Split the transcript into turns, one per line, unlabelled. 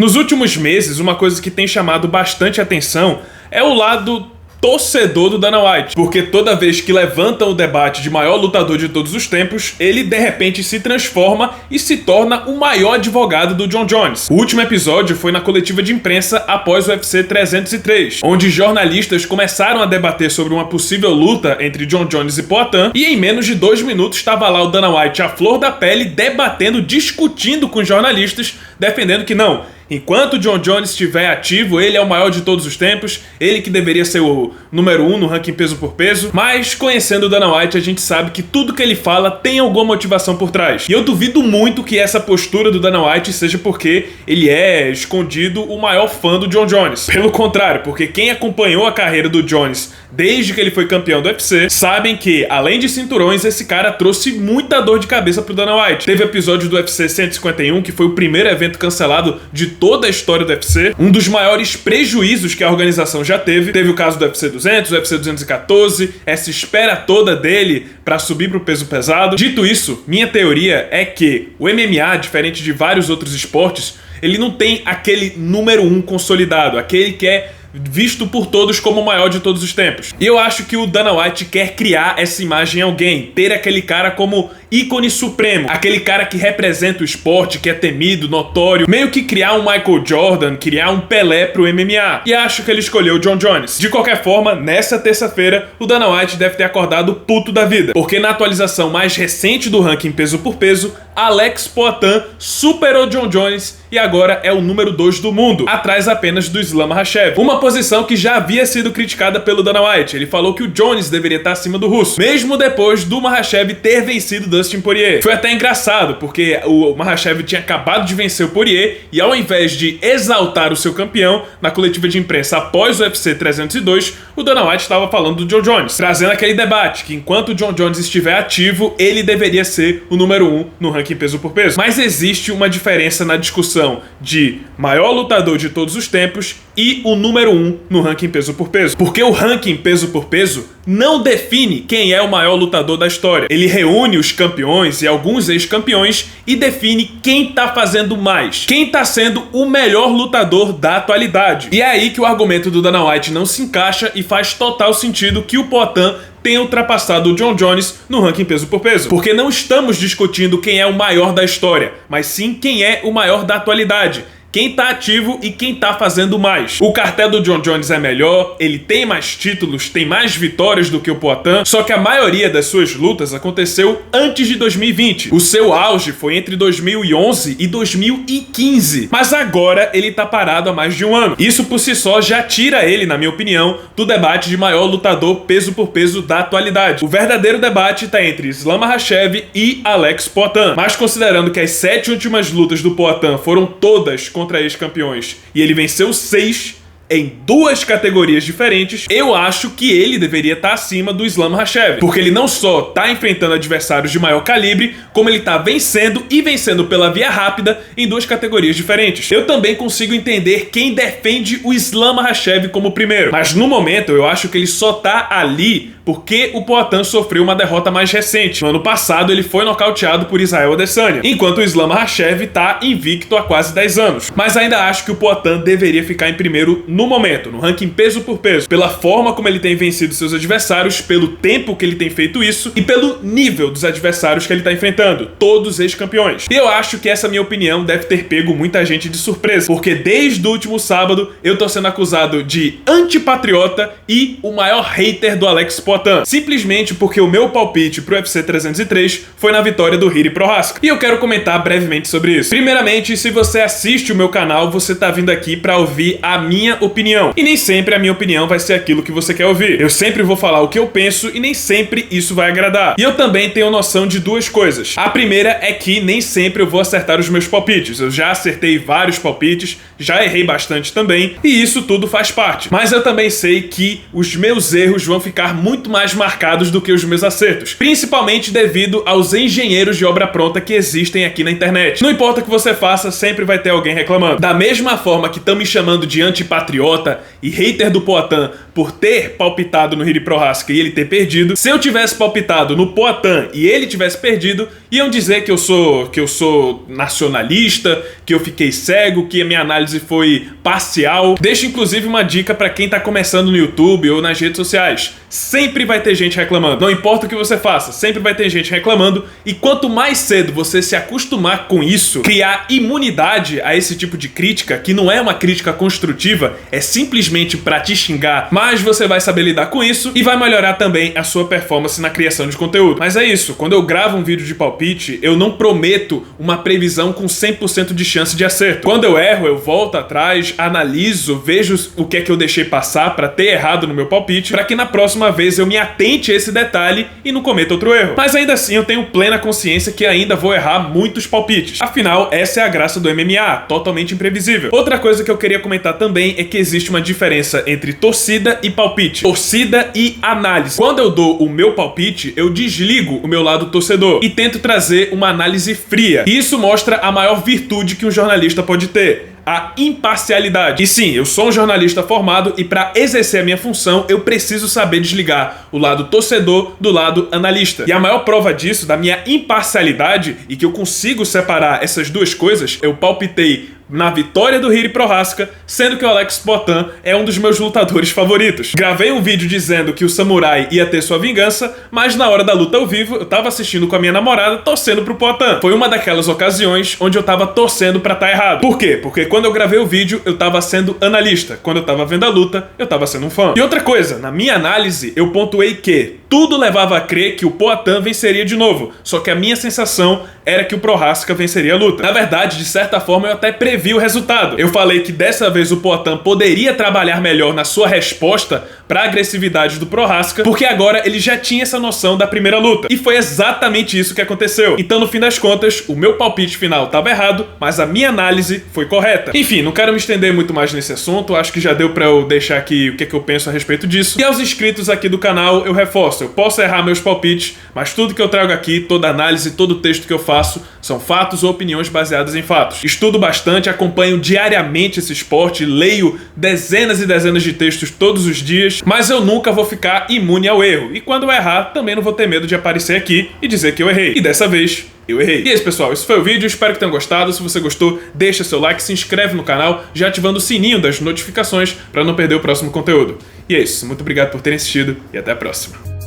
Nos últimos meses, uma coisa que tem chamado bastante atenção é o lado torcedor do Dana White, porque toda vez que levantam o debate de maior lutador de todos os tempos, ele de repente se transforma e se torna o maior advogado do Jon Jones. O último episódio foi na coletiva de imprensa após o UFC 303, onde jornalistas começaram a debater sobre uma possível luta entre Jon Jones e Poatan, e em menos de 2 minutos estava lá o Dana White à flor da pele, debatendo, discutindo com os jornalistas, defendendo que não, enquanto Jon Jones estiver ativo, ele é o maior de todos os tempos, ele que deveria ser o número 1 no ranking peso por peso. Mas conhecendo o Dana White, a gente sabe que tudo que ele fala tem alguma motivação por trás. E eu duvido muito que essa postura do Dana White seja porque ele é escondido o maior fã do Jon Jones. Pelo contrário, porque quem acompanhou a carreira do Jones desde que ele foi campeão do UFC, sabem que, além de cinturões, esse cara trouxe muita dor de cabeça pro Dana White. Teve episódio do UFC 151, que foi o primeiro evento cancelado de toda a história do UFC, um dos maiores prejuízos que a organização já teve. Teve o caso do UFC 200, o UFC 214, essa espera toda dele pra subir pro peso pesado. Dito isso, minha teoria é que o MMA, diferente de vários outros esportes, ele não tem aquele número 1 consolidado, aquele que é visto por todos como o maior de todos os tempos. E eu acho que o Dana White quer criar essa imagem em alguém, ter aquele cara como ícone supremo, aquele cara que representa o esporte, que é temido, notório, meio que criar um Michael Jordan, criar um Pelé pro MMA. E acho que ele escolheu o Jon Jones. De qualquer forma, nessa terça-feira, o Dana White deve ter acordado puto da vida, porque na atualização mais recente do ranking peso por peso, Alex Poatan superou Jon Jones e agora é o número 2 do mundo, atrás apenas do Islam Makhachev. Uma posição que já havia sido criticada pelo Dana White. Ele falou que o Jones deveria estar acima do russo, mesmo depois do Makhachev ter vencido Dustin Poirier. Foi até engraçado, porque o Makhachev tinha acabado de vencer o Poirier e ao invés de exaltar o seu campeão, na coletiva de imprensa após o UFC 302, o Dana White estava falando do Jon Jones, trazendo aquele debate que enquanto o Jon Jones estiver ativo, ele deveria ser o número 1 no ranking peso por peso. Mas existe uma diferença na discussão de maior lutador de todos os tempos e o número 1 no ranking peso por peso. Porque o ranking peso por peso não define quem é o maior lutador da história. Ele reúne os campeões e alguns ex-campeões e define quem tá fazendo mais, quem tá sendo o melhor lutador da atualidade. E é aí que o argumento do Dana White não se encaixa e faz total sentido que o Poatan tenha ultrapassado o Jon Jones no ranking peso por peso. Porque não estamos discutindo quem é o maior da história, mas sim quem é o maior da atualidade. Quem tá ativo e quem tá fazendo mais. O cartel do Jon Jones é melhor, ele tem mais títulos, tem mais vitórias do que o Poatan, só que a maioria das suas lutas aconteceu antes de 2020. O seu auge foi entre 2011 e 2015, mas agora ele tá parado há mais de um ano. Isso por si só já tira ele, na minha opinião, do debate de maior lutador peso por peso da atualidade. O verdadeiro debate tá entre Islam Makhachev e Alex Poatan, mas considerando que as 7 últimas lutas do Poatan foram todas contra ex-campeões e ele venceu 6 em 2 categorias diferentes, eu acho que ele deveria estar acima do Islam Makhachev, porque ele não só tá enfrentando adversários de maior calibre, como ele tá vencendo e vencendo pela via rápida em 2 categorias diferentes. Eu também consigo entender quem defende o Islam Makhachev como primeiro, mas no momento eu acho que ele só tá ali porque o Poatan sofreu uma derrota mais recente. No ano passado ele foi nocauteado por Israel Adesanya, enquanto o Islam Makhachev tá invicto há quase 10 anos. Mas ainda acho que o Poatan deveria ficar em primeiro no momento, no ranking peso por peso, pela forma como ele tem vencido seus adversários, pelo tempo que ele tem feito isso e pelo nível dos adversários que ele tá enfrentando, todos ex-campeões. E eu acho que essa minha opinião deve ter pego muita gente de surpresa, porque desde o último sábado eu tô sendo acusado de antipatriota e o maior hater do Alex Poatan, simplesmente porque o meu palpite pro UFC 303 foi na vitória do Jiri Prochazka. E eu quero comentar brevemente sobre isso. Primeiramente, se você assiste o meu canal, você tá vindo aqui pra ouvir a minha opinião. E nem sempre a minha opinião vai ser aquilo que você quer ouvir. Eu sempre vou falar o que eu penso e nem sempre isso vai agradar. E eu também tenho noção de 2 coisas. A primeira é que nem sempre eu vou acertar os meus palpites. Eu já acertei vários palpites, já errei bastante também, e isso tudo faz parte. Mas eu também sei que os meus erros vão ficar muito mais marcados do que os meus acertos, principalmente devido aos engenheiros de obra pronta que existem aqui na internet. Não importa o que você faça, sempre vai ter alguém reclamando. Da mesma forma que estão me chamando de antipatriota, patriota e hater do Poatan por ter palpitado no Hiri Prohaska e ele ter perdido. Se eu tivesse palpitado no Poatan e ele tivesse perdido, iam dizer que eu sou nacionalista, que eu fiquei cego, que a minha análise foi parcial. Deixo inclusive uma dica pra quem tá começando no YouTube ou nas redes sociais. Sempre vai ter gente reclamando. Não importa o que você faça, sempre vai ter gente reclamando. E quanto mais cedo você se acostumar com isso, criar imunidade a esse tipo de crítica, que não é uma crítica construtiva, é simplesmente pra te xingar, mas você vai saber lidar com isso e vai melhorar também a sua performance na criação de conteúdo. Mas é isso, quando eu gravo um vídeo de palpite, eu não prometo uma previsão com 100% de chance de acerto. Quando eu erro, eu volto atrás, analiso, vejo o que é que eu deixei passar pra ter errado no meu palpite, pra que na próxima vez eu me atente a esse detalhe e não cometa outro erro. Mas ainda assim eu tenho plena consciência que ainda vou errar muitos palpites. Afinal, essa é a graça do MMA, totalmente imprevisível. Outra coisa que eu queria comentar também é que existe uma diferença entre torcida e palpite. Torcida e análise. Quando eu dou o meu palpite, eu desligo o meu lado torcedor e tento trazer uma análise fria. E isso mostra a maior virtude que um jornalista pode ter: a imparcialidade. E sim, eu sou um jornalista formado e para exercer a minha função eu preciso saber desligar o lado torcedor do lado analista. E a maior prova disso, da minha imparcialidade, e que eu consigo separar essas duas coisas, eu palpitei na vitória do Hiri Prohaska, sendo que o Alex Poatan é um dos meus lutadores favoritos. Gravei um vídeo dizendo que o samurai ia ter sua vingança, mas na hora da luta ao vivo, eu tava assistindo com a minha namorada, torcendo pro Poatan. Foi uma daquelas ocasiões onde eu tava torcendo pra tá errado. Por quê? Porque quando eu gravei o vídeo, eu tava sendo analista. Quando eu tava vendo a luta, eu tava sendo um fã. E outra coisa, na minha análise, eu pontuei que tudo levava a crer que o Poatan venceria de novo, só que a minha sensação era que o Prohaska venceria a luta. Na verdade, de certa forma, eu até previ o resultado. Eu falei que dessa vez o Poatan poderia trabalhar melhor na sua resposta para a agressividade do Prohaska, porque agora ele já tinha essa noção da primeira luta. E foi exatamente isso que aconteceu. Então, no fim das contas, o meu palpite final estava errado, mas a minha análise foi correta. Enfim, não quero me estender muito mais nesse assunto, acho que já deu para eu deixar aqui o que eu penso a respeito disso. E aos inscritos aqui do canal, eu reforço, eu posso errar meus palpites, mas tudo que eu trago aqui, toda análise, todo texto que eu faço, são fatos ou opiniões baseadas em fatos. Estudo bastante, acompanho diariamente esse esporte, leio dezenas e dezenas de textos todos os dias, mas eu nunca vou ficar imune ao erro. E quando eu errar, também não vou ter medo de aparecer aqui e dizer que eu errei. E dessa vez, eu errei. E é isso, pessoal, esse foi o vídeo, espero que tenham gostado. Se você gostou, deixa seu like, se inscreve no canal, já ativando o sininho das notificações para não perder o próximo conteúdo. E é isso, muito obrigado por terem assistido e até a próxima.